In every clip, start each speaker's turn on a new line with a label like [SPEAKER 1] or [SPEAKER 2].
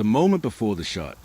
[SPEAKER 1] The moment before the shot.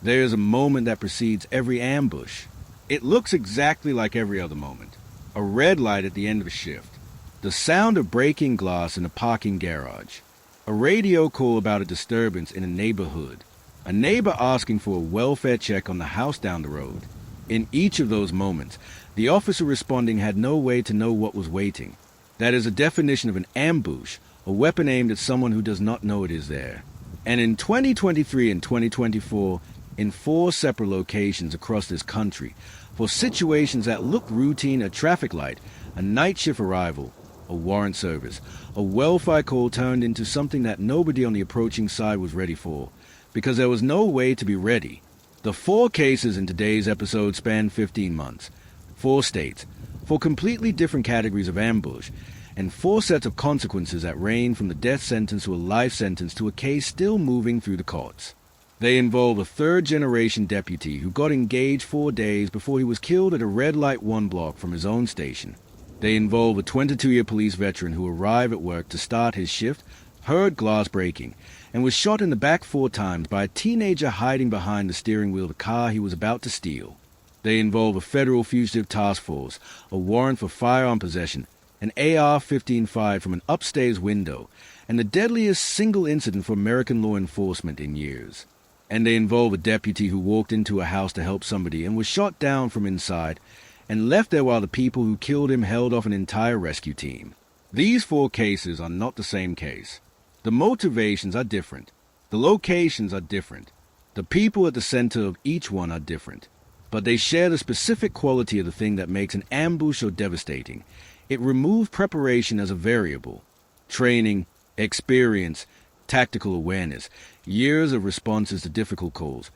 [SPEAKER 1] There is a moment that precedes every ambush. It looks exactly like every other moment. A red light at the end of a shift. The sound of breaking glass in a parking garage. A radio call about a disturbance in a neighborhood. A neighbor asking for a welfare check on the house down the road. In each of those moments, the officer responding had no way to know what was waiting. That is a definition of an ambush, a weapon aimed at someone who does not know it is there. And in 2023 and 2024, in 4 separate locations across this country, for situations that looked routine: a traffic light, a night shift arrival, a warrant service, a welfare call turned into something that nobody on the approaching side was ready for, because there was no way to be ready. The 4 cases in today's episode span 15 months, 4 states, 4 completely different categories of ambush, and 4 sets of consequences that range from the death sentence to a life sentence to a case still moving through the courts. They involve a third-generation deputy who got engaged 4 days before he was killed at a red light 1 block from his own station. They involve a 22-year police veteran who arrived at work to start his shift, heard glass breaking, and was shot in the back 4 times by a teenager hiding behind the steering wheel of the car he was about to steal. They involve a federal fugitive task force, a warrant for firearm possession, an AR-15 fired from an upstairs window, and the deadliest single incident for American law enforcement in years. And they involve a deputy who walked into a house to help somebody and was shot down from inside and left there while the people who killed him held off an entire rescue team. These 4 cases are not the same case. The motivations are different. The locations are different. The people at the center of each one are different. But they share the specific quality of the thing that makes an ambush so devastating. It removes preparation as a variable. Training, experience, tactical awareness, years of responses to difficult calls.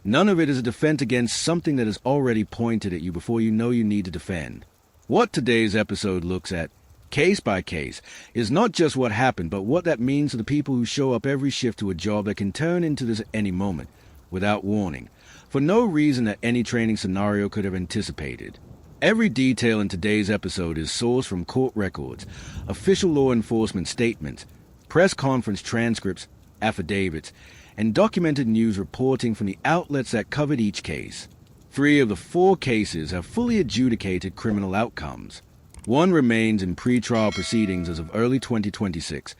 [SPEAKER 1] None of it is a defense against something that is already pointed at you before you know you need to defend. What today's episode looks at, case by case, is not just what happened, but what that means to the people who show up every shift to a job that can turn into this at any moment, without warning, for no reason that any training scenario could have anticipated. Every detail in today's episode is sourced from court records, official law enforcement statements, press conference transcripts, affidavits, and documented news reporting from the outlets that covered each case. 3 of the 4 cases have fully adjudicated criminal outcomes. 1 remains in pretrial proceedings as of early 2026,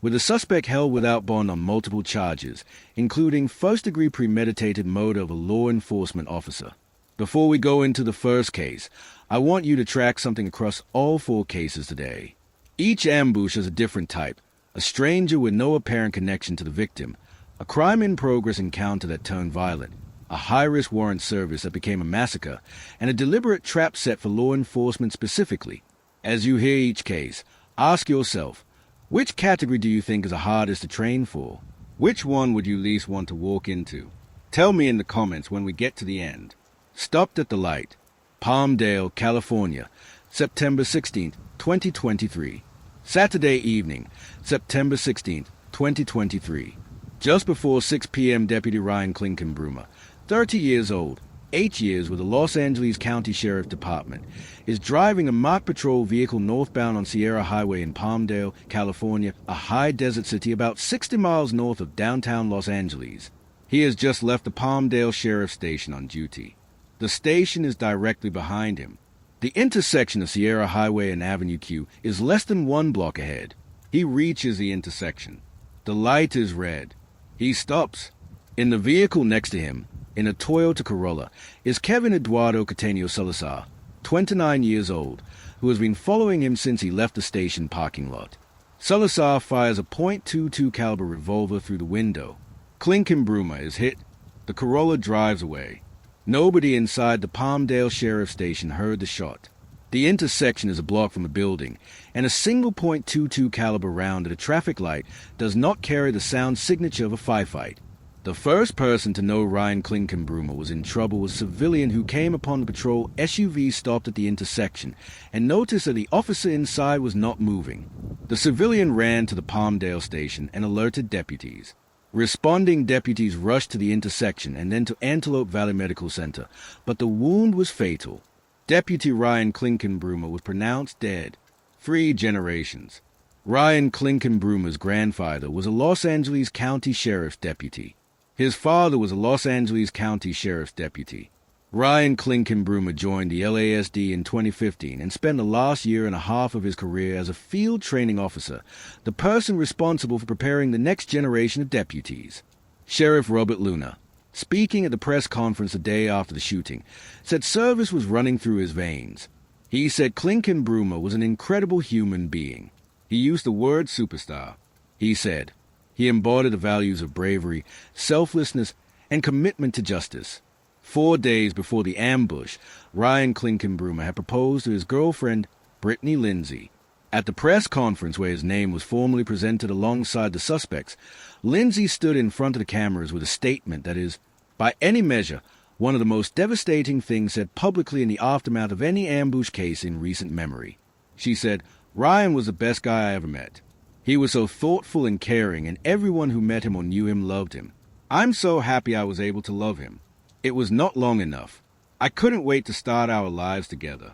[SPEAKER 1] with the suspect held without bond on multiple charges, including first-degree premeditated murder of a law enforcement officer. Before we go into the first case, I want you to track something across all 4 cases today. Each ambush is a different type: a stranger with no apparent connection to the victim, a crime-in-progress encounter that turned violent, a high-risk warrant service that became a massacre, and a deliberate trap set for law enforcement specifically. As you hear each case, ask yourself, which category do you think is the hardest to train for? Which one would you least want to walk into? Tell me in the comments when we get to the end. Stopped at the light. Palmdale, California, September 16, 2023. Saturday evening, September 16, 2023. Just before 6 p.m., Deputy Ryan Klinkenbrummer, 30 years old, 8 years with the Los Angeles County Sheriff Department, is driving a marked patrol vehicle northbound on Sierra Highway in Palmdale, California, a high desert city about 60 miles north of downtown Los Angeles. He has just left the Palmdale Sheriff Station on duty. The station is directly behind him. The intersection of Sierra Highway and Avenue Q is less than 1 block ahead. He reaches the intersection. The light is red. He stops. In the vehicle next to him, in a Toyota Corolla, is Kevin Eduardo Catenio Salazar, 29 years old, who has been following him since he left the station parking lot. Salazar fires a .22 caliber revolver through the window. Klinkenbrummer is hit. The Corolla drives away. Nobody inside the Palmdale Sheriff Station heard the shot. The intersection is a block from the building, and a single .22 caliber round at a traffic light does not carry the sound signature of a firefight. The first person to know Ryan Klinkenbrummer was in trouble was a civilian who came upon the patrol SUV stopped at the intersection and noticed that the officer inside was not moving. The civilian ran to the Palmdale station and alerted deputies. Responding deputies rushed to the intersection and then to Antelope Valley Medical Center, but the wound was fatal. Deputy Ryan Klinkenbrummer was pronounced dead. 3 generations. Ryan Klinkenbrummer's grandfather was a Los Angeles County Sheriff's deputy. His father was a Los Angeles County Sheriff's deputy. Ryan Klinkenbroomer joined the LASD in 2015 and spent the last year and a half of his career as a field training officer, the person responsible for preparing the next generation of deputies. Sheriff Robert Luna, speaking at the press conference the day after the shooting, said service was running through his veins. He said Klinkenbroomer was an incredible human being. He used the word superstar. He said he embodied the values of bravery, selflessness, and commitment to justice. 4 days before the ambush, Ryan Klinkenbroomer had proposed to his girlfriend, Brittany Lindsay. At the press conference where his name was formally presented alongside the suspects, Lindsay stood in front of the cameras with a statement that is, by any measure, one of the most devastating things said publicly in the aftermath of any ambush case in recent memory. She said, "Ryan was the best guy I ever met. He was so thoughtful and caring, and everyone who met him or knew him loved him. I'm so happy I was able to love him. It was not long enough. I couldn't wait to start our lives together.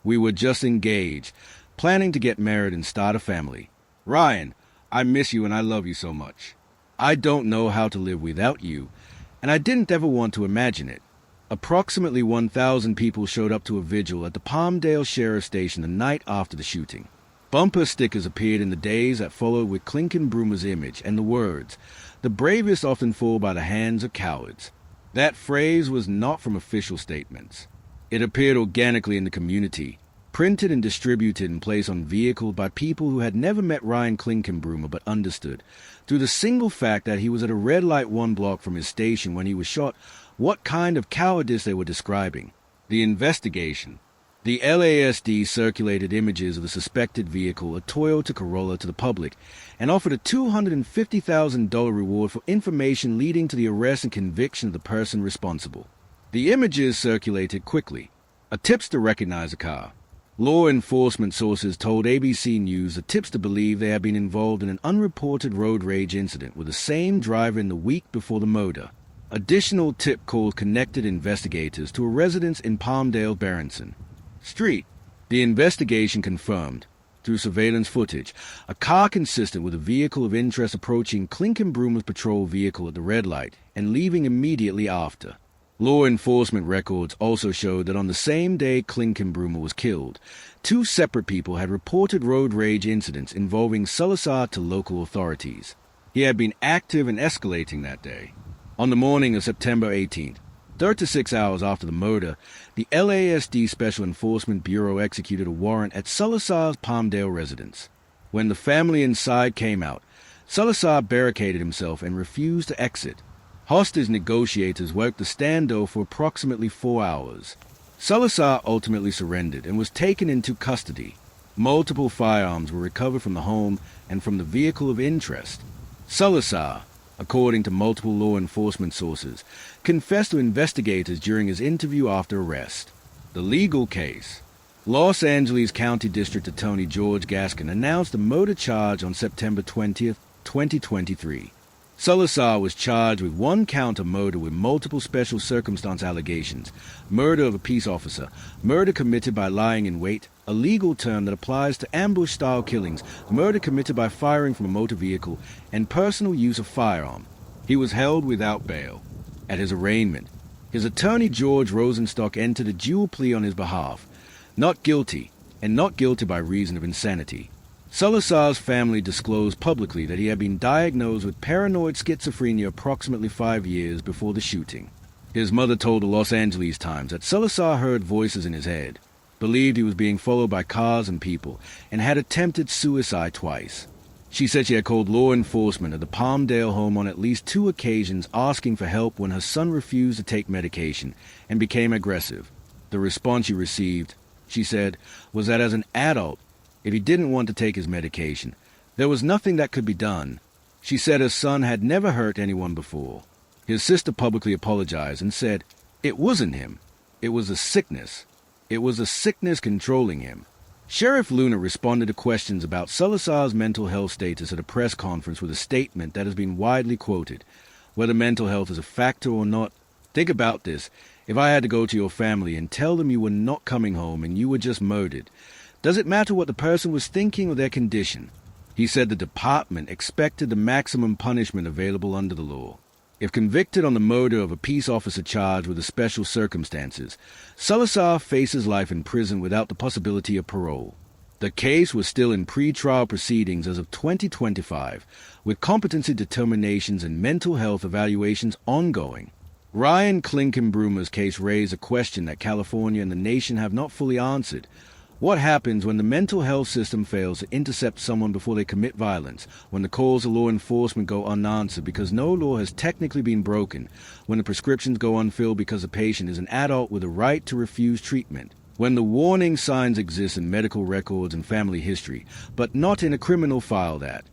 [SPEAKER 1] We were just engaged, planning to get married and start a family. Ryan, I miss you and I love you so much. I don't know how to live without you, and I didn't ever want to imagine it." Approximately 1,000 people showed up to a vigil at the Palmdale Sheriff Station the night after the shooting. Bumper stickers appeared in the days that followed with Klinkenbroomer's image and the words, "The bravest often fall by the hands of cowards." That phrase was not from official statements. It appeared organically in the community, printed and distributed and placed on vehicles by people who had never met Ryan Klinkenbroomer but understood, through the single fact that he was at a red light 1 block from his station when he was shot, what kind of cowardice they were describing. The investigation. The LASD circulated images of the suspected vehicle, a Toyota Corolla, to the public and offered a $250,000 reward for information leading to the arrest and conviction of the person responsible. The images circulated quickly. A tipster recognized the car. Law enforcement sources told ABC News the tipster believed they had been involved in an unreported road rage incident with the same driver in the week before the murder. Additional tip calls connected investigators to a residence in Palmdale, Berenson Street. The investigation confirmed, through surveillance footage, a car consistent with a vehicle of interest approaching Klinkenbroomer's patrol vehicle at the red light and leaving immediately after. Law enforcement records also showed that on the same day Klinkenbroomer was killed, 2 separate people had reported road rage incidents involving Salazar to local authorities. He had been active and escalating that day. On the morning of September 18th, 36 hours after the murder, the LASD Special Enforcement Bureau executed a warrant at Salazar's Palmdale residence. When the family inside came out, Salazar barricaded himself and refused to exit. Hostage negotiators worked the standoff for approximately 4 hours. Salazar ultimately surrendered and was taken into custody. Multiple firearms were recovered from the home and from the vehicle of interest. Salazar, according to multiple law enforcement sources, confessed to investigators during his interview after arrest. The legal case. Los Angeles County District Attorney George Gaskin announced a murder charge on September 20th, 2023. Salazar was charged with 1 count of murder with multiple special circumstance allegations, murder of a peace officer, murder committed by lying in wait, a legal term that applies to ambush-style killings, murder committed by firing from a motor vehicle, and personal use of firearm. He was held without bail. At his arraignment, his attorney George Rosenstock entered a dual plea on his behalf, not guilty, and not guilty by reason of insanity. Salazar's family disclosed publicly that he had been diagnosed with paranoid schizophrenia approximately 5 years before the shooting. His mother told the Los Angeles Times that Salazar heard voices in his head, believed he was being followed by cars and people, and had attempted suicide twice. She said she had called law enforcement at the Palmdale home on at least 2 occasions asking for help when her son refused to take medication and became aggressive. The response she received, she said, was that as an adult, if he didn't want to take his medication, there was nothing that could be done. She said her son had never hurt anyone before. His sister publicly apologized and said, "It wasn't him. It was a sickness. It was a sickness controlling him." Sheriff Luna responded to questions about Salazar's mental health status at a press conference with a statement that has been widely quoted. Whether mental health is a factor or not, think about this. If I had to go to your family and tell them you were not coming home and you were just murdered, does it matter what the person was thinking or their condition? He said the department expected the maximum punishment available under the law. If convicted on the murder of a peace officer charged with the special circumstances, Salazar faces life in prison without the possibility of parole. The case was still in pre-trial proceedings as of 2025, with competency determinations and mental health evaluations ongoing. Ryan Klinkenbrummer's case raised a question that California and the nation have not fully answered. What happens when the mental health system fails to intercept someone before they commit violence, when the calls of law enforcement go unanswered because no law has technically been broken, when the prescriptions go unfilled because the patient is an adult with a right to refuse treatment, when the warning signs exist in medical records and family history, but not in a criminal file that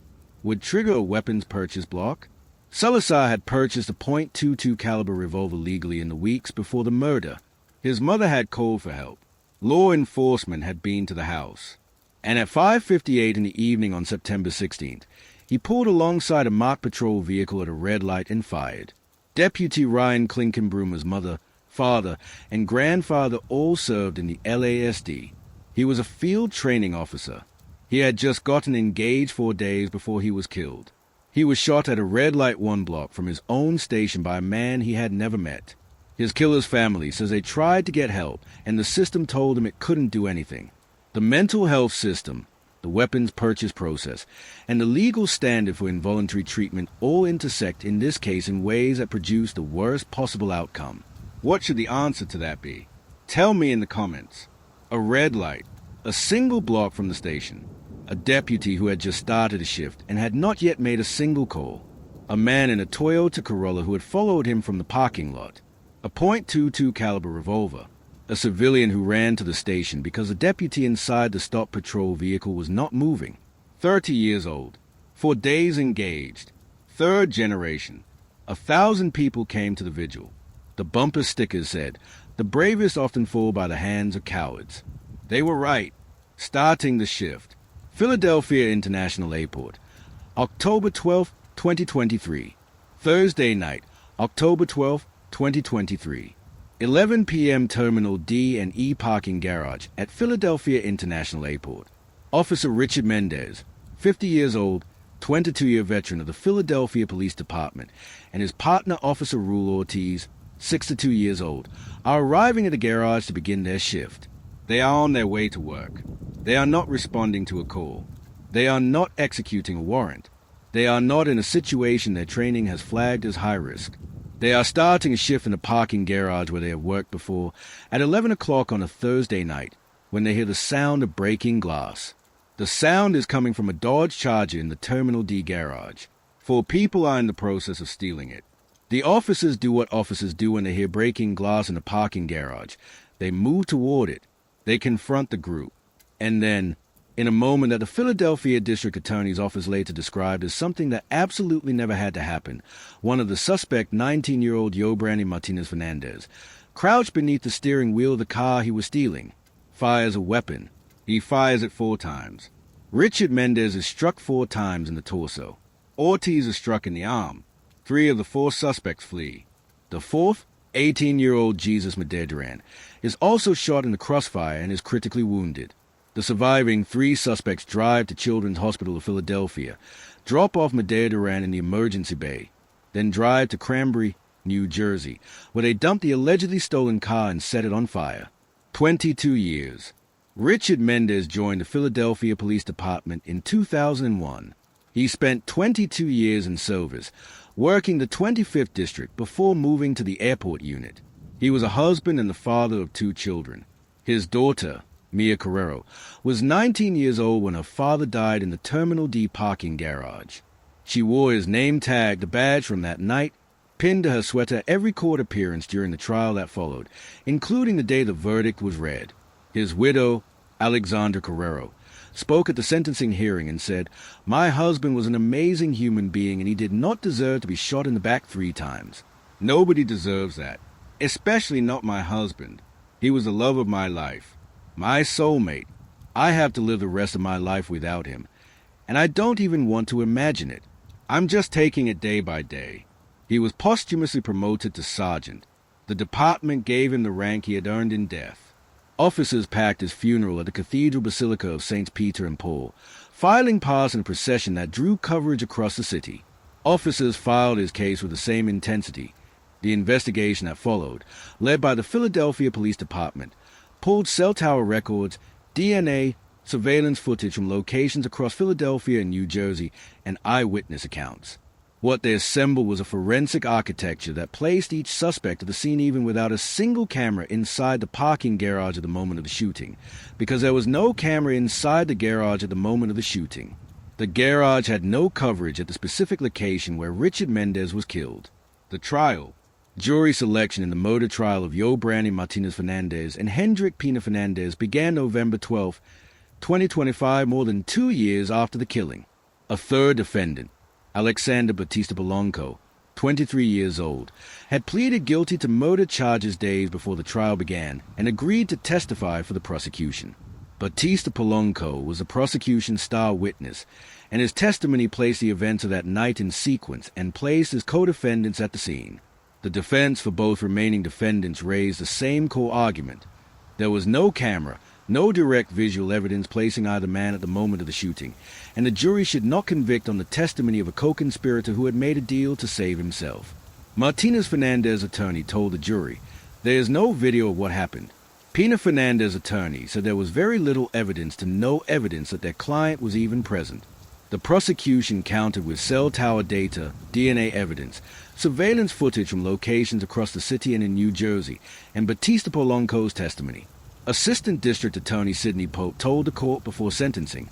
[SPEAKER 1] would trigger a weapons purchase block? Salazar had purchased a .22 caliber revolver legally in the weeks before the murder. His mother had called for help. Law enforcement had been to the house. And at 5:58 in the evening on September 16th, he pulled alongside a marked patrol vehicle at a red light and fired. Deputy Ryan Klinkenbrummer's mother, father, and grandfather all served in the LASD. He was a field training officer. He had just gotten engaged 4 days before he was killed. He was shot at a red light 1 block from his own station by a man he had never met. His killer's family says they tried to get help, and the system told them it couldn't do anything. The mental health system, the weapons purchase process, and the legal standard for involuntary treatment all intersect in this case in ways that produce the worst possible outcome. What should the answer to that be? Tell me in the comments. A red light, a single block from the station, a deputy who had just started a shift and had not yet made a single call, a man in a Toyota Corolla who had followed him from the parking lot, a .22 caliber revolver, a civilian who ran to the station because the deputy inside the stop patrol vehicle was not moving, 30 years old, 4 days engaged, 3rd generation. 1,000 people came to the vigil. The bumper stickers said, "The bravest often fall by the hands of cowards." They were right. Starting the shift. Philadelphia International Airport, October 12, 2023. Thursday night, October 12, 2023. 11 p.m. Terminal D and E parking garage at Philadelphia International Airport. Officer Richard Mendez, 50 years old, 22-year veteran of the Philadelphia Police Department, and his partner Officer Rule Ortiz, 62 years old, are arriving at the garage to begin their shift. They are on their way to work. They are not responding to a call. They are not executing a warrant. They are not in a situation their training has flagged as high risk. They are starting a shift in a parking garage where they have worked before at 11 o'clock on a Thursday night when they hear the sound of breaking glass. The sound is coming from a Dodge Charger in the Terminal D garage. 4 people are in the process of stealing it. The officers do what officers do when they hear breaking glass in a parking garage. They move toward it. They confront the group. And then, in a moment that the Philadelphia District Attorney's Office later described as something that absolutely never had to happen, one of the suspect, 19-year-old Yobrani Martinez Fernandez, crouched beneath the steering wheel of the car he was stealing, fires a weapon. He fires it 4 times. Richard Mendez is struck 4 times in the torso. Ortiz is struck in the arm. 3 of the 4 suspects flee. The 4th, 18-year-old Jesus Medeiros, is also shot in the crossfire and is critically wounded. The surviving 3 suspects drive to Children's Hospital of Philadelphia, drop off Medeiros in the emergency bay, then drive to Cranbury, New Jersey, where they dump the allegedly stolen car and set it on fire. 22 years. Richard Mendez joined the Philadelphia Police Department in 2001. He spent 22 years in service, working the 25th District before moving to the airport unit. He was a husband and the father of 2 children. His daughter, Mia Carrero, was 19 years old when her father died in the Terminal D parking garage. She wore his name tag, the badge from that night, pinned to her sweater every court appearance during the trial that followed, including the day the verdict was read. His widow, Alexandra Carrero, spoke at the sentencing hearing and said, "My husband was an amazing human being and he did not deserve to be shot in the back 3 times. Nobody deserves that, especially not my husband. He was the love of my life, my soulmate. I have to live the rest of my life without him, and I don't even want to imagine it. I'm just taking it day by day." He was posthumously promoted to sergeant. The department gave him the rank he had earned in death. Officers packed his funeral at the Cathedral Basilica of Saints Peter and Paul, filing past in a procession that drew coverage across the city. Officers filed his case with the same intensity. The investigation that followed, led by the Philadelphia Police Department, pulled cell tower records, DNA, surveillance footage from locations across Philadelphia and New Jersey, and eyewitness accounts. What they assembled was a forensic architecture that placed each suspect at the scene even without a single camera inside the parking garage at the moment of the shooting, because there was no camera inside the garage at the moment of the shooting. The garage had no coverage at the specific location where Richard Mendez was killed. The trial, jury selection in the murder trial of Yo Brandy Martinez Fernandez and Hendrik Pina Fernandez began November 12, 2025, more than 2 years after the killing. A third defendant, Alexander Batista Polanco, 23 years old, had pleaded guilty to murder charges days before the trial began and agreed to testify for the prosecution. Batista Polanco was the prosecution's star witness, and his testimony placed the events of that night in sequence and placed his co-defendants at the scene. The defense for both remaining defendants raised the same core argument. There was no camera, no direct visual evidence placing either man at the moment of the shooting, and the jury should not convict on the testimony of a co-conspirator who had made a deal to save himself. Martinez Fernandez's attorney told the jury, "There is no video of what happened." Pina Fernandez's attorney said there was very little evidence to no evidence that their client was even present. The prosecution countered with cell tower data, DNA evidence, surveillance footage from locations across the city and in New Jersey, and Batista Polanco's testimony. Assistant District Attorney Sidney Pope told the court before sentencing,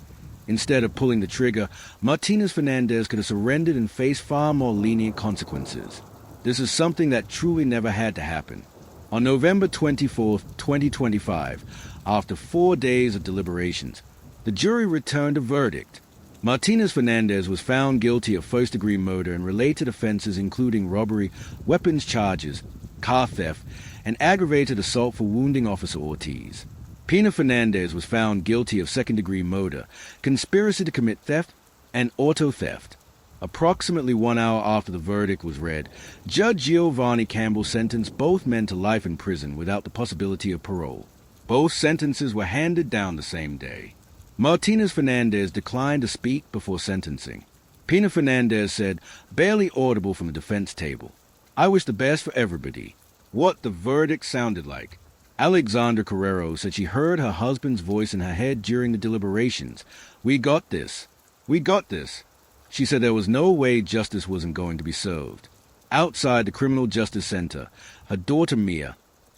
[SPEAKER 1] instead of pulling the trigger, Martinez Fernandez could have surrendered and faced far more lenient consequences. This is something that truly never had to happen. On November 24, 2025, after 4 days of deliberations, the jury returned a verdict. Martinez Fernandez was found guilty of first-degree murder and related offenses including robbery, weapons charges, car theft, and aggravated assault for wounding Officer Ortiz. Pina Fernandez was found guilty of second-degree murder, conspiracy to commit theft, and auto theft. Approximately 1 hour after the verdict was read, Judge Giovanni Campbell sentenced both men to life in prison without the possibility of parole. Both sentences were handed down the same day. Martinez Fernandez declined to speak before sentencing. Pina Fernandez said, barely audible from the defense table, "I wish the best for everybody." What the verdict sounded like. Alexandra Carrero said she heard her husband's voice in her head during the deliberations. "We got this. We got this." She said there was no way justice wasn't going to be served. Outside the Criminal Justice Center, her daughter Mia,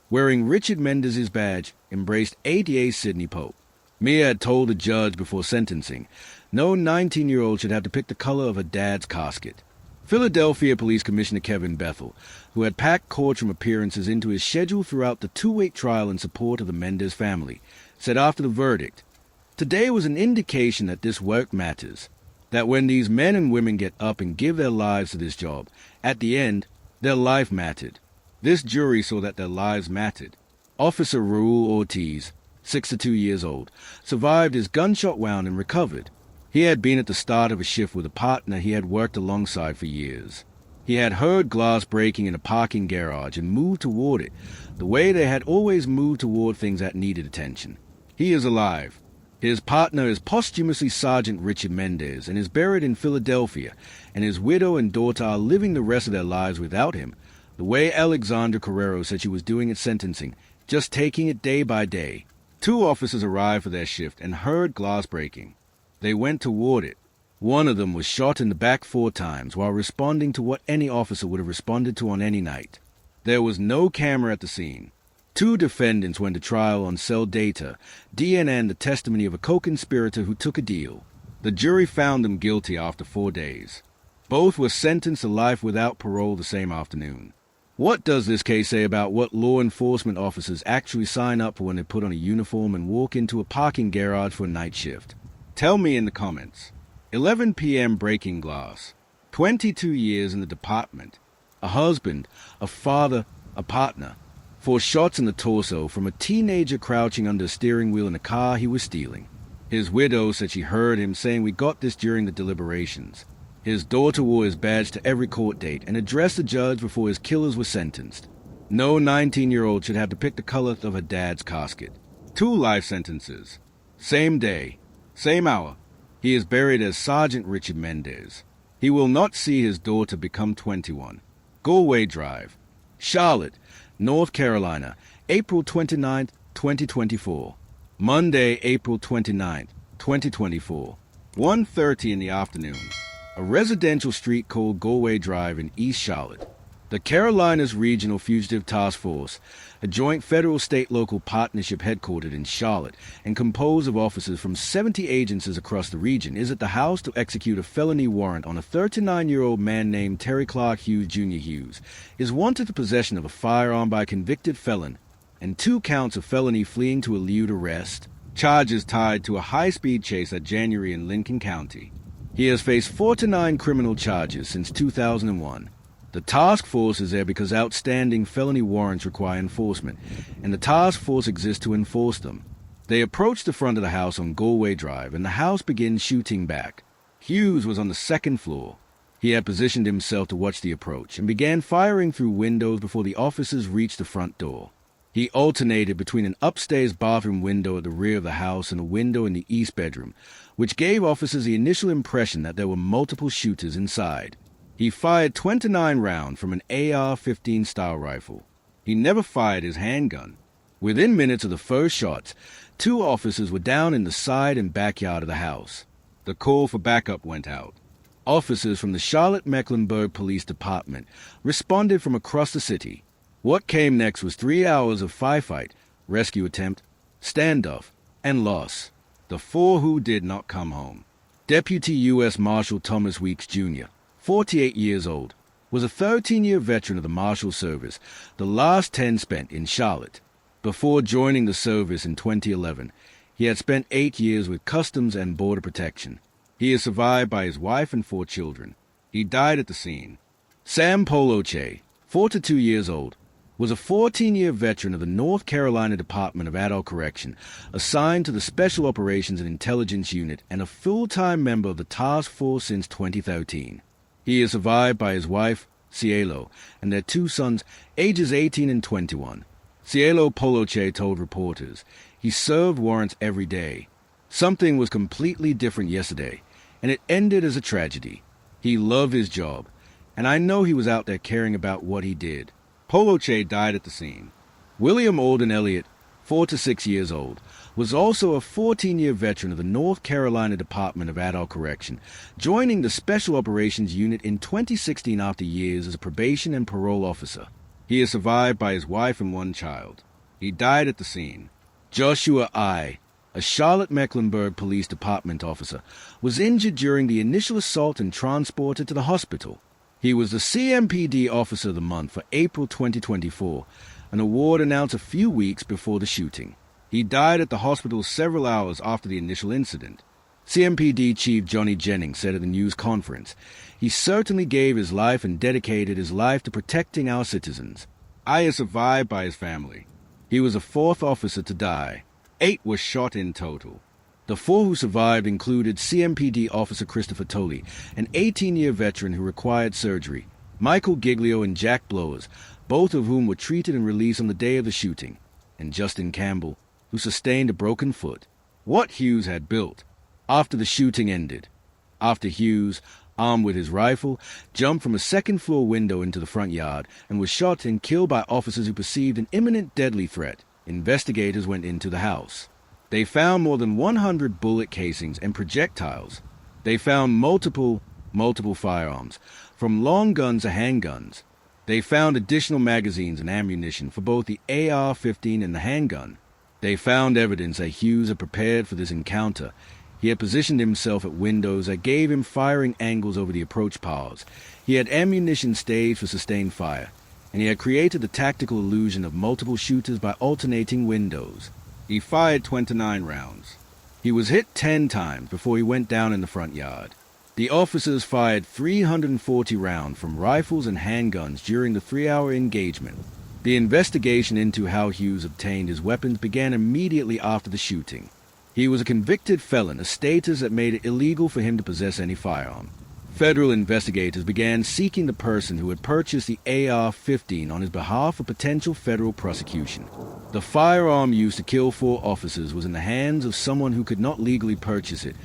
[SPEAKER 1] wearing Richard Mendez's badge, embraced ADA Sidney Pope. Mia had told the judge before sentencing, no 19-year-old should have to pick the color of her dad's casket. Philadelphia Police Commissioner Kevin Bethel, who had packed courtroom appearances into his schedule throughout the 2-week trial in support of the Mendez family, said after the verdict, "Today was an indication that this work matters, that when these men and women get up and give their lives to this job, at the end, their life mattered. This jury saw that their lives mattered." Officer Raul Ortiz, 62 years old, survived his gunshot wound and recovered. He had been at the start of a shift with a partner he had worked alongside for years. He had heard glass breaking in a parking garage and moved toward it, the way they had always moved toward things that needed attention. He is alive. His partner is posthumously Sergeant Richard Mendez and is buried in Philadelphia, and his widow and daughter are living the rest of their lives without him, the way Alexandra Carrero said she was doing at sentencing, just taking it day by day. 2 officers arrived for their shift and heard glass breaking. They went toward it. One of them was shot in the back 4 times while responding to what any officer would have responded to on any night. There was no camera at the scene. 2 defendants went to trial on cell data, DNA, and the testimony of a co-conspirator who took a deal. The jury found them guilty after 4 days. Both were sentenced to life without parole the same afternoon. What does this case say about what law enforcement officers actually sign up for when they put on a uniform and walk into a parking garage for a night shift? Tell me in the comments. 11 p.m. breaking glass. 22 years in the department. A husband, a father, a partner. 4 shots in the torso from a teenager crouching under a steering wheel in a car he was stealing. His widow said she heard him saying, "We got this," during the deliberations. His daughter wore his badge to every court date and addressed the judge before his killers were sentenced. No 19-year-old should have to pick the color of her dad's casket. 2 life sentences. Same day. Same hour. He is buried as Sergeant Richard Mendez. He will not see his daughter become 21. Galway Drive, Charlotte, North Carolina, April 29, 2024. Monday, April 29, 2024. 1:30 in the afternoon. A residential street called Galway Drive in East Charlotte. The Carolinas Regional Fugitive Task Force, a joint federal-state-local partnership headquartered in Charlotte and composed of officers from 70 agencies across the region, is at the house to execute a felony warrant on a 39-year-old man named Terry Clark Hughes Jr. Hughes, is wanted for possession of a firearm by a convicted felon and 2 counts of felony fleeing to elude arrest, charges tied to a high-speed chase that January in Lincoln County. He has faced 49 criminal charges since 2001. The task force is there because outstanding felony warrants require enforcement, and the task force exists to enforce them. They approach the front of the house on Galway Drive, and the house begins shooting back. Hughes was on the 2nd floor. He had positioned himself to watch the approach and began firing through windows before the officers reached the front door. He alternated between an upstairs bathroom window at the rear of the house and a window in the east bedroom, which gave officers the initial impression that there were multiple shooters inside. He fired 29 rounds from an AR-15 style rifle. He never fired his handgun. Within minutes of the first shots, 2 officers were down in the side and backyard of the house. The call for backup went out. Officers from the Charlotte-Mecklenburg Police Department responded from across the city. What came next was 3 hours of firefight, rescue attempt, standoff, and loss. The 4 who did not come home. Deputy U.S. Marshal Thomas Weeks, Jr., 48 years old, was a 13-year veteran of the Marshal Service, the last 10 spent in Charlotte. Before joining the service in 2011, he had spent 8 years with Customs and Border Protection. He is survived by his wife and 4 children. He died at the scene. Sam Poloche, 42 years old, was a 14-year veteran of the North Carolina Department of Adult Correction, assigned to the Special Operations and Intelligence Unit and a full-time member of the task force since 2013. He is survived by his wife, Cielo, and their 2 sons, ages 18 and 21. Cielo Poloche told reporters, "He served warrants every day. Something was completely different yesterday, and it ended as a tragedy. He loved his job, and I know he was out there caring about what he did." Poloche died at the scene. William Alden Elliott, 4 to 6 years old, was also a 14-year veteran of the North Carolina Department of Adult Correction, joining the Special Operations Unit in 2016 after years as a probation and parole officer. He is survived by his wife and 1 child. He died at the scene. Joshua I., a Charlotte-Mecklenburg Police Department officer, was injured during the initial assault and transported to the hospital. He was the CMPD Officer of the Month for April 2024, an award announced a few weeks before the shooting. He died at the hospital several hours after the initial incident. CMPD Chief Johnny Jennings said at the news conference, "He certainly gave his life and dedicated his life to protecting our citizens. I is survived by his family. He was the 4th officer to die. 8 were shot in total. The 4 who survived included CMPD Officer Christopher Tolley, an 18-year veteran who required surgery, Michael Giglio and Jack Blowers, both of whom were treated and released on the day of the shooting, and Justin Campbell, who sustained a broken foot. What Hughes had built after the shooting ended. After Hughes, armed with his rifle, jumped from a 2nd-floor window into the front yard and was shot and killed by officers who perceived an imminent deadly threat, investigators went into the house. They found more than 100 bullet casings and projectiles. They found multiple firearms, from long guns to handguns. They found additional magazines and ammunition for both the AR-15 and the handgun. They found evidence that Hughes had prepared for this encounter. He had positioned himself at windows that gave him firing angles over the approach paths. He had ammunition staged for sustained fire, and he had created the tactical illusion of multiple shooters by alternating windows. He fired 29 rounds. He was hit 10 times before he went down in the front yard. The officers fired 340 rounds from rifles and handguns during the 3-hour engagement. The investigation into how Hughes obtained his weapons began immediately after the shooting. He was a convicted felon, a status that made it illegal for him to possess any firearm. Federal investigators began seeking the person who had purchased the AR-15 on his behalf for potential federal prosecution. The firearm used to kill 4 officers was in the hands of someone who could not legally purchase it,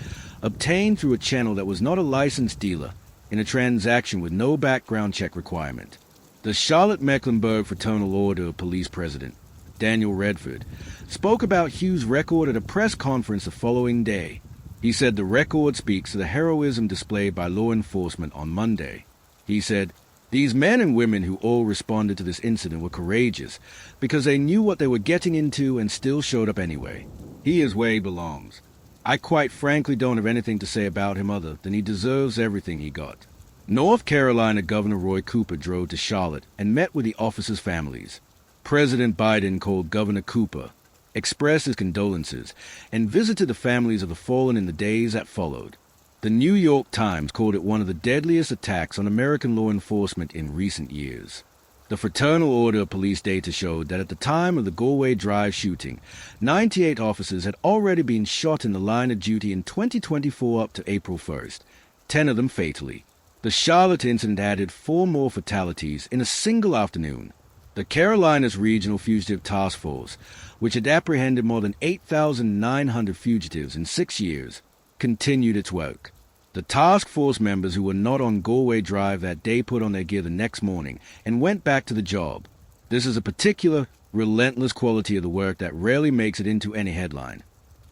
[SPEAKER 1] obtained through a channel that was not a licensed dealer, in a transaction with no background check requirement. The Charlotte-Mecklenburg Fraternal Order of Police President, Daniel Redford, spoke about Hughes' record at a press conference the following day. He said the record speaks to the heroism displayed by law enforcement on Monday. He said, "These men and women who all responded to this incident were courageous because they knew what they were getting into and still showed up anyway. He is where he belongs. I quite frankly don't have anything to say about him other than he deserves everything he got." North Carolina Governor Roy Cooper drove to Charlotte and met with the officers' families. President Biden called Governor Cooper, expressed his condolences, and visited the families of the fallen in the days that followed. The New York Times called it one of the deadliest attacks on American law enforcement in recent years. The Fraternal Order of Police data showed that at the time of the Galway Drive shooting, 98 officers had already been shot in the line of duty in 2024 up to April 1st, 10 of them fatally. The Charlotte incident added 4 more fatalities in a single afternoon. The Carolinas Regional Fugitive Task Force, which had apprehended more than 8,900 fugitives in 6 years, continued its work. The task force members who were not on Galway Drive that day put on their gear the next morning and went back to the job. This is a particular, relentless quality of the work that rarely makes it into any headline.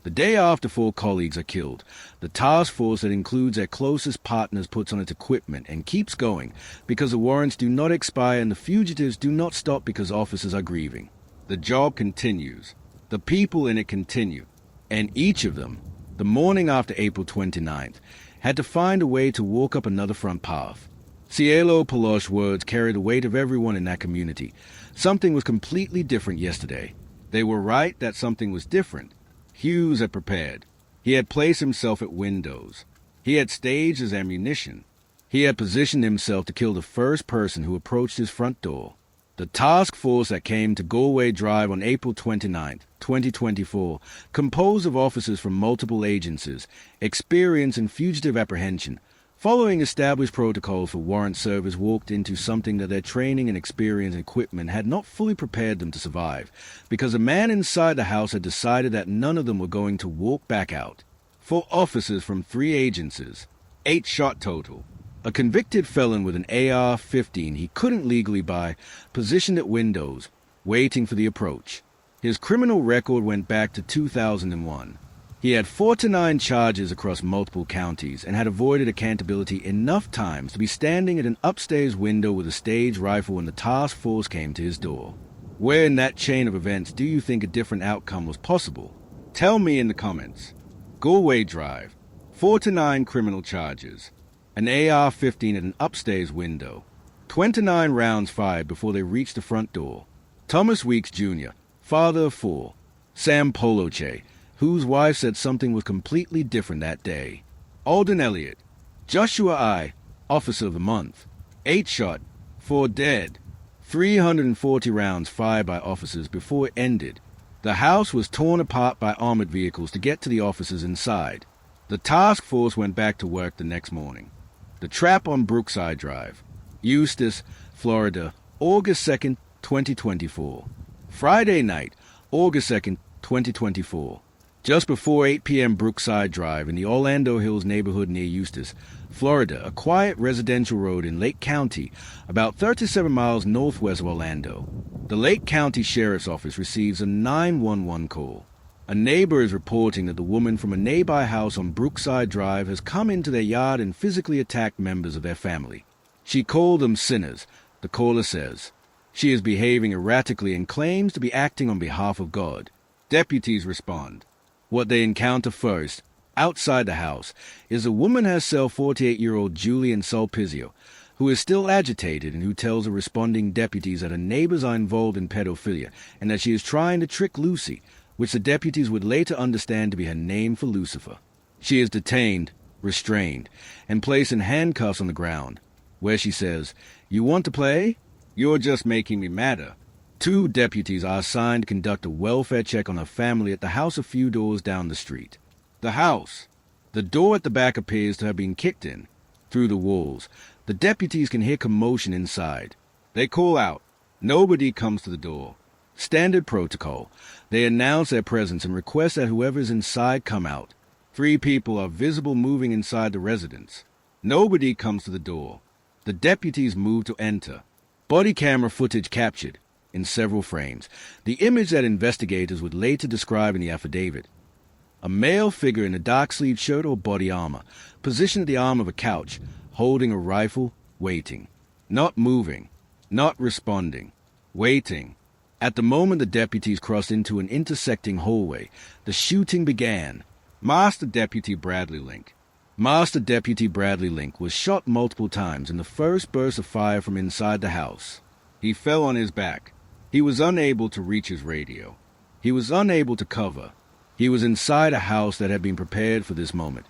[SPEAKER 1] The day after 4 colleagues are killed, the task force that includes their closest partners puts on its equipment and keeps going because the warrants do not expire and the fugitives do not stop because officers are grieving. The job continues. The people in it continue. And each of them, the morning after April 29th, had to find a way to walk up another front path. Cielo Palosh's words carry the weight of everyone in that community. Something was completely different yesterday. They were right that something was different. Hughes had prepared. He had placed himself at windows. He had staged his ammunition. He had positioned himself to kill the first person who approached his front door. The task force that came to Galway Drive on April 29, 2024, composed of officers from multiple agencies, experience in fugitive apprehension, following established protocols for warrant service, walked into something that their training and experience and equipment had not fully prepared them to survive, because a man inside the house had decided that none of them were going to walk back out. 4 officers from 3 agencies, 8 shot total. A convicted felon with an AR-15 he couldn't legally buy, positioned at windows, waiting for the approach. His criminal record went back to 2001. He had 49 charges across multiple counties and had avoided accountability enough times to be standing at an upstairs window with a staged rifle when the task force came to his door. Where in that chain of events do you think a different outcome was possible? Tell me in the comments. Galway Drive, 49 criminal charges, an AR-15 at an upstairs window, 29 rounds fired before they reached the front door. Thomas Weeks Jr., father of 4, Sam Poloche, whose wife said something was completely different that day. Alden Elliott, Joshua I., Officer of the Month, 8 shot, 4 dead, 340 rounds fired by officers before it ended. The house was torn apart by armored vehicles to get to the officers inside. The task force went back to work the next morning. The trap on Brookside Drive, Eustis, Florida, August 2nd, 2024. Friday night, August 2nd, 2024. Just before 8 p.m. Brookside Drive in the Orlando Hills neighborhood near Eustis, Florida, a quiet residential road in Lake County, about 37 miles northwest of Orlando. The Lake County Sheriff's Office receives a 911 call. A neighbor is reporting that the woman from a nearby house on Brookside Drive has come into their yard and physically attacked members of their family. She called them sinners, the caller says. She is behaving erratically and claims to be acting on behalf of God. Deputies respond. What they encounter first, outside the house, is a woman herself, 48-year-old Julian Sulpizio, who is still agitated and who tells the responding deputies that her neighbors are involved in pedophilia and that she is trying to trick Lucy, which the deputies would later understand to be her name for Lucifer. She is detained, restrained, and placed in handcuffs on the ground, where she says, "You want to play? You're just making me madder." 2 deputies are assigned to conduct a welfare check on her family at the house a few doors down the street. The house. The door at the back appears to have been kicked in. Through the walls, the deputies can hear commotion inside. They call out. Nobody comes to the door. Standard protocol. They announce their presence and request that whoever is inside come out. 3 people are visible moving inside the residence. Nobody comes to the door. The deputies move to enter. Body camera footage captured, in several frames, the image that investigators would later describe in the affidavit. A male figure in a dark-sleeved shirt or body armor, positioned at the arm of a couch, holding a rifle, waiting. Not moving. Not responding. Waiting. At the moment the deputies crossed into an intersecting hallway, the shooting began. Master Deputy Bradley Link was shot multiple times in the first burst of fire from inside the house. He fell on his back. He was unable to reach his radio. He was unable to cover. He was inside a house that had been prepared for this moment,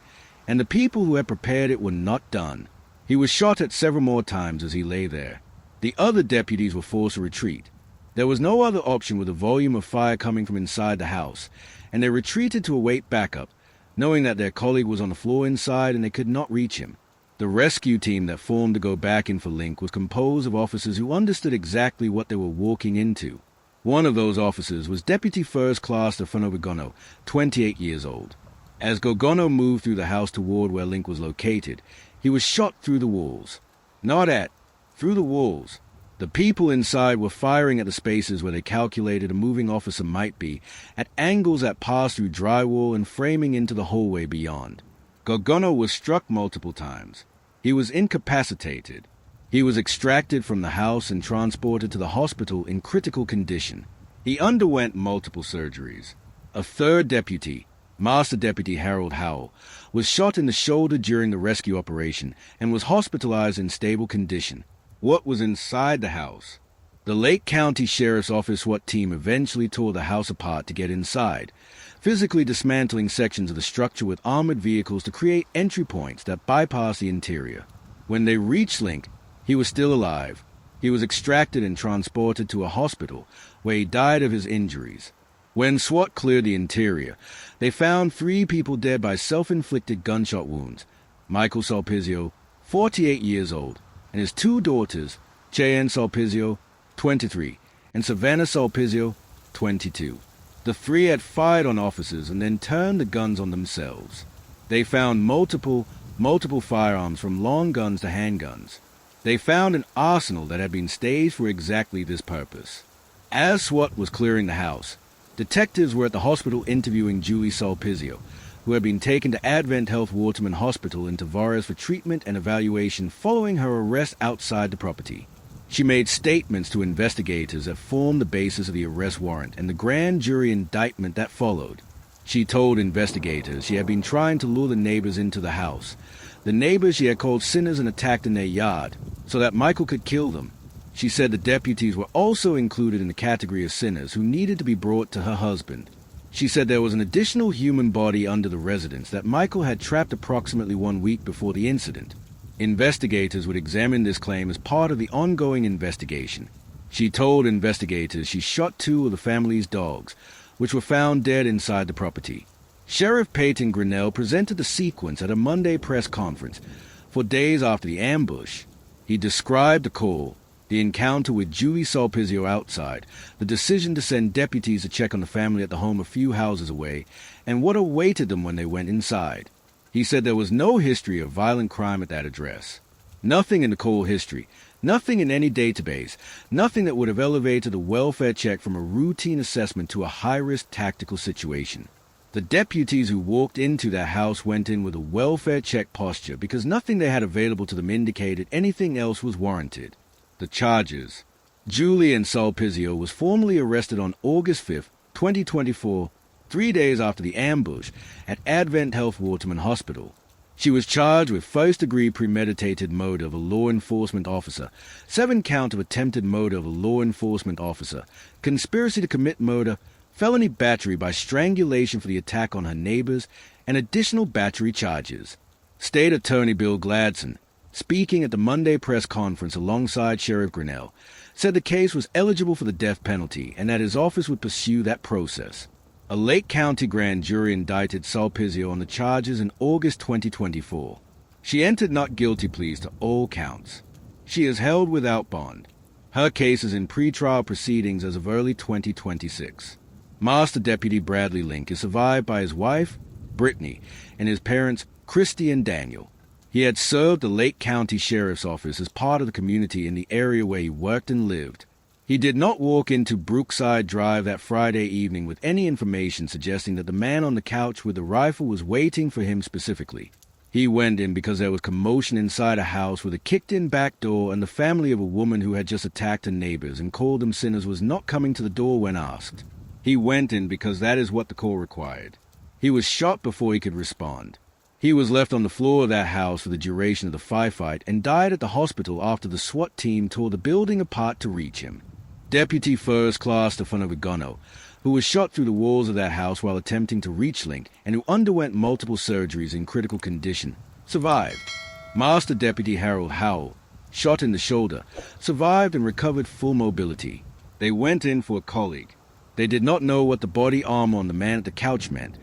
[SPEAKER 1] and the people who had prepared it were not done. He was shot at several more times as he lay there. The other deputies were forced to retreat. There was no other option with the volume of fire coming from inside the house, and they retreated to await backup, knowing that their colleague was on the floor inside and they could not reach him. The rescue team that formed to go back in for Link was composed of officers who understood exactly what they were walking into. One of those officers was Deputy First Class Stefano Gogono, 28 years old. As Gogono moved through the house toward where Link was located, he was shot through the walls. Through the walls. The people inside were firing at the spaces where they calculated a moving officer might be, at angles that passed through drywall and framing into the hallway beyond. Gogono was struck multiple times. He was incapacitated. He was extracted from the house and transported to the hospital in critical condition. He underwent multiple surgeries. A third deputy, Master Deputy Harold Howell, was shot in the shoulder during the rescue operation and was hospitalized in stable condition. What was inside the house? The Lake County Sheriff's Office SWAT team eventually tore the house apart to get inside, physically dismantling sections of the structure with armored vehicles to create entry points that bypass the interior. When they reached Link, he was still alive. He was extracted and transported to a hospital, where he died of his injuries. When SWAT cleared the interior, they found 3 people dead by self-inflicted gunshot wounds. Michael Sulpizio, 48 years old, and his 2 daughters, Cheyenne Sulpizio, 23, and Savannah Sulpizio, 22. The 3 had fired on officers and then turned the guns on themselves. They found multiple firearms, from long guns to handguns. They found an arsenal that had been staged for exactly this purpose. As SWAT was clearing the house, detectives were at the hospital interviewing Julie Sulpizio, who had been taken to Advent Health Waterman Hospital in Tavares for treatment and evaluation following her arrest outside the property. She made statements to investigators that formed the basis of the arrest warrant and the grand jury indictment that followed. She told investigators she had been trying to lure the neighbors into the house. The neighbors she had called sinners and attacked in their yard, so that Michael could kill them. She said the deputies were also included in the category of sinners who needed to be brought to her husband. She said there was an additional human body under the residence that Michael had trapped approximately 1 week before the incident. Investigators would examine this claim as part of the ongoing investigation. She told investigators she shot 2 of the family's dogs, which were found dead inside the property. Sheriff Peyton Grinnell presented the sequence at a Monday press conference. For days after the ambush, he described the call, the encounter with Julie Sulpizio outside, the decision to send deputies to check on the family at the home a few houses away, and what awaited them when they went inside. He said there was no history of violent crime at that address. Nothing in the call history, nothing in any database, nothing that would have elevated a welfare check from a routine assessment to a high-risk tactical situation. The deputies who walked into that house went in with a welfare check posture because nothing they had available to them indicated anything else was warranted. The charges. Julie Sulpizio was formally arrested on August 5, 2024, 3 days after the ambush at Advent Health Waterman Hospital. She was charged with first-degree premeditated murder of a law enforcement officer, 7 count of attempted murder of a law enforcement officer, conspiracy to commit murder, felony battery by strangulation for the attack on her neighbors, and additional battery charges. State Attorney Bill Gladson, speaking at the Monday press conference alongside Sheriff Grinnell, said the case was eligible for the death penalty and that his office would pursue that process. A Lake County grand jury indicted Sulpizio on the charges in August 2024. She entered not guilty pleas to all counts. She is held without bond. Her case is in pretrial proceedings as of early 2026. Master Deputy Bradley Link is survived by his wife, Brittany, and his parents, Christy and Daniel. He had served the Lake County Sheriff's Office as part of the community in the area where he worked and lived. He did not walk into Brookside Drive that Friday evening with any information suggesting that the man on the couch with the rifle was waiting for him specifically. He went in because there was commotion inside a house with a kicked-in back door, and the family of a woman who had just attacked her neighbors and called them sinners was not coming to the door when asked. He went in because that is what the call required. He was shot before he could respond. He was left on the floor of that house for the duration of the firefight and died at the hospital after the SWAT team tore the building apart to reach him. Deputy First Class Stefano, who was shot through the walls of that house while attempting to reach Link and who underwent multiple surgeries in critical condition, survived. Master Deputy Harold Howell, shot in the shoulder, survived and recovered full mobility. They went in for a colleague. They did not know what the body armor on the man at the couch meant,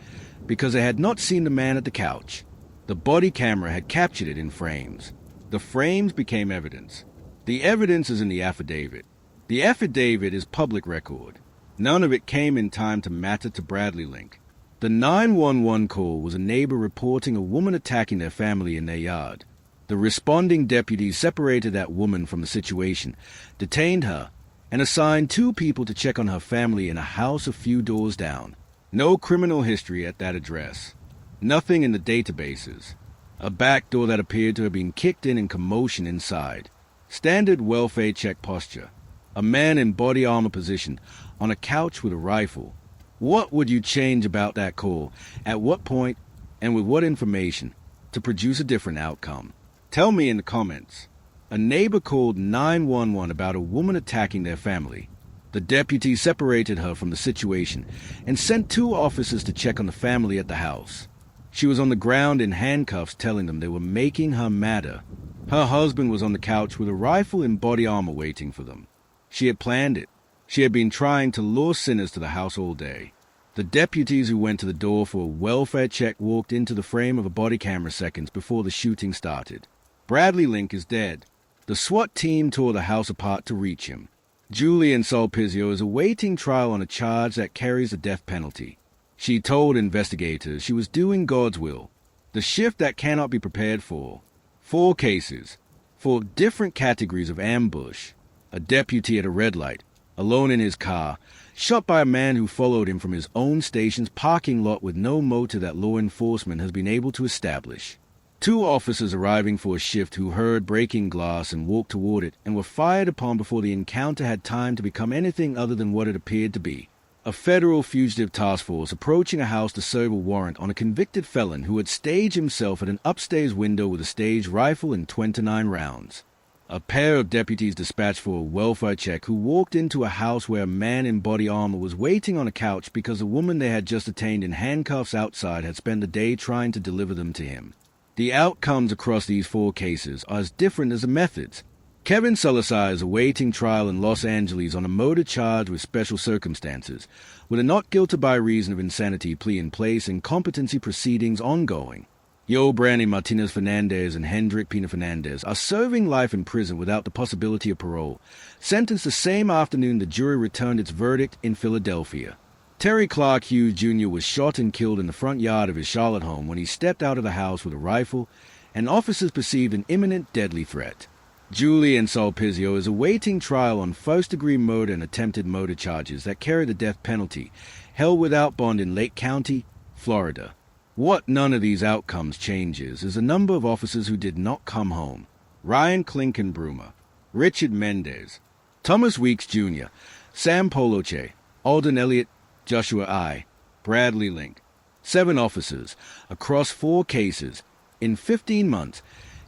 [SPEAKER 1] because they had not seen the man at the couch. The body camera had captured it in frames. The frames became evidence. The evidence is in the affidavit. The affidavit is public record. None of it came in time to matter to Bradley Link. The 911 call was a neighbor reporting a woman attacking their family in their yard. The responding deputies separated that woman from the situation, detained her, and assigned 2 people to check on her family in a house a few doors down. No criminal history at that address. Nothing in the databases. A back door that appeared to have been kicked in and commotion inside. Standard welfare check posture. A man in body armor position, on a couch with a rifle. What would you change about that call, at what point, and with what information, to produce a different outcome? Tell me in the comments. A neighbor called 911 about a woman attacking their family. The deputy separated her from the situation and sent 2 officers to check on the family at the house. She was on the ground in handcuffs telling them they were making her madder. Her husband was on the couch with a rifle and body armor waiting for them. She had planned it. She had been trying to lure sinners to the house all day. The deputies who went to the door for a welfare check walked into the frame of a body camera seconds before the shooting started. Bradley Link is dead. The SWAT team tore the house apart to reach him. Julian Sulpizio is awaiting trial on a charge that carries the death penalty. She told investigators she was doing God's will, the shift that cannot be prepared for. 4 cases, 4 different categories of ambush. A deputy at a red light, alone in his car, shot by a man who followed him from his own station's parking lot with no motive that law enforcement has been able to establish. 2 officers arriving for a shift who heard breaking glass and walked toward it and were fired upon before the encounter had time to become anything other than what it appeared to be. A federal fugitive task force approaching a house to serve a warrant on a convicted felon who had staged himself at an upstairs window with a staged rifle and 29 rounds. A pair of deputies dispatched for a welfare check who walked into a house where a man in body armor was waiting on a couch because the woman they had just detained in handcuffs outside had spent the day trying to deliver them to him. The outcomes across these 4 cases are as different as the methods. Kevin Salazar is awaiting trial in Los Angeles on a murder charge with special circumstances, with a not guilty by reason of insanity plea in place and competency proceedings ongoing. Yo Brandy Martinez Fernandez and Hendrik Pina Fernandez are serving life in prison without the possibility of parole. Sentenced the same afternoon the jury returned its verdict in Philadelphia. Terry Clark Hughes Jr. was shot and killed in the front yard of his Charlotte home when he stepped out of the house with a rifle, and officers perceived an imminent deadly threat. Julian Sulpizio is awaiting trial on first-degree murder and attempted murder charges that carry the death penalty, held without bond in Lake County, Florida. What none of these outcomes changes is the number of officers who did not come home. Ryan Klinkenbrummer, Richard Mendez, Thomas Weeks Jr., Sam Poloche, Alden Elliott, Joshua I., Bradley Link. 7 officers, across 4 cases, in 15 months,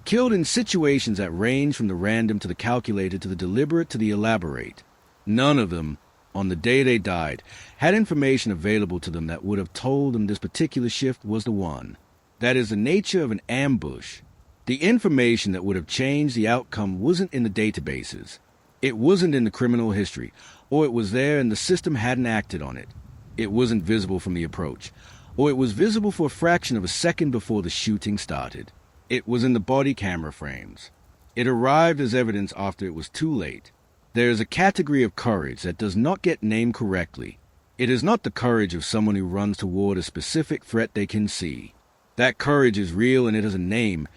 [SPEAKER 1] killed in situations that range from the random to the calculated to the deliberate to the elaborate. None of them, on the day they died, had information available to them that would have told them this particular shift was the one. That is the nature of an ambush. The information that would have changed the outcome wasn't in the databases. It wasn't in the criminal history, or it was there and the system hadn't acted on it. It wasn't visible from the approach, or it was visible for a fraction of a second before the shooting started. It was in the body camera frames. It arrived as evidence after it was too late. There is a category of courage that does not get named correctly. It is not the courage of someone who runs toward a specific threat they can see. That courage is real and it has a name,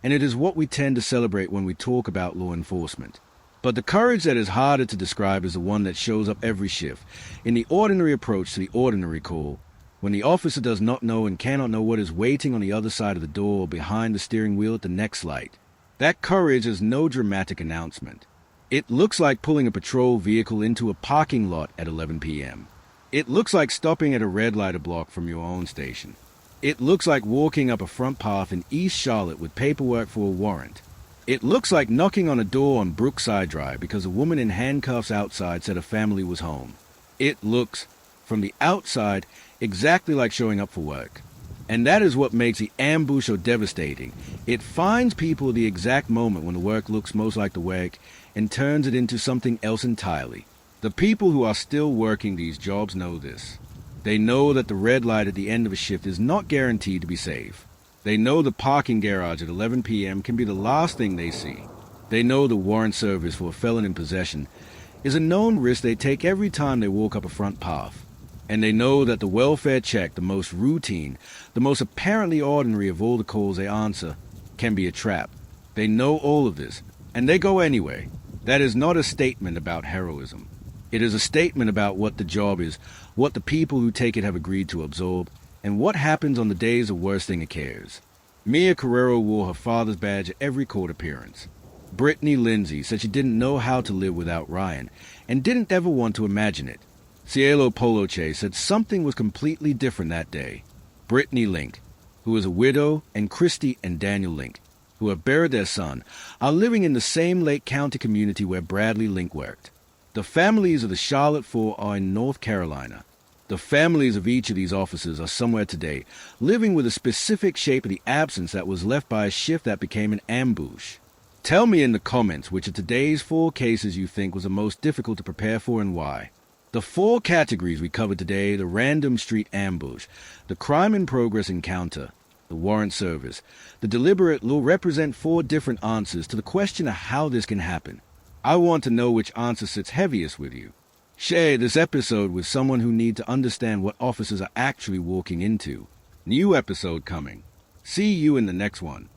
[SPEAKER 1] and it is what we tend to celebrate when we talk about law enforcement. But the courage that is harder to describe is the one that shows up every shift, in the ordinary approach to the ordinary call, when the officer does not know and cannot know what is waiting on the other side of the door or behind the steering wheel at the next light. That courage is no dramatic announcement. It looks like pulling a patrol vehicle into a parking lot at 11 p.m. It looks like stopping at a red light a block from your own station. It looks like walking up a front path in East Charlotte with paperwork for a warrant. It looks like knocking on a door on Brookside Drive because a woman in handcuffs outside said her family was home. It looks, from the outside, exactly like showing up for work. And that is what makes the ambush so devastating. It finds people at the exact moment when the work looks most like the work and turns it into something else entirely. The people who are still working these jobs know this. They know that the red light at the end of a shift is not guaranteed to be safe. They know the parking garage at 11 p.m. can be the last thing they see. They know the warrant service for a felon in possession is a known risk they take every time they walk up a front path. And they know that the welfare check, the most routine, the most apparently ordinary of all the calls they answer, can be a trap. They know all of this, and they go anyway. That is not a statement about heroism. It is a statement about what the job is, what the people who take it have agreed to absorb, and what happens on the days of worst thing it cares. Mia Carrero wore her father's badge at every court appearance. Brittany Lindsay said she didn't know how to live without Ryan, and didn't ever want to imagine it. Cielo Poloche said something was completely different that day. Brittany Link, who is a widow, and Christy and Daniel Link, who have buried their son, are living in the same Lake County community where Bradley Link worked. The families of the Charlotte Four are in North Carolina. The families of each of these officers are somewhere today, living with a specific shape of the absence that was left by a shift that became an ambush. Tell me in the comments which of today's 4 cases you think was the most difficult to prepare for and why. The 4 categories we covered today, the random street ambush, the crime in progress encounter, the warrant service, the deliberate will represent 4 different answers to the question of how this can happen. I want to know which answer sits heaviest with you. Share this episode with someone who needs to understand what officers are actually walking into. New episode coming. See you in the next one.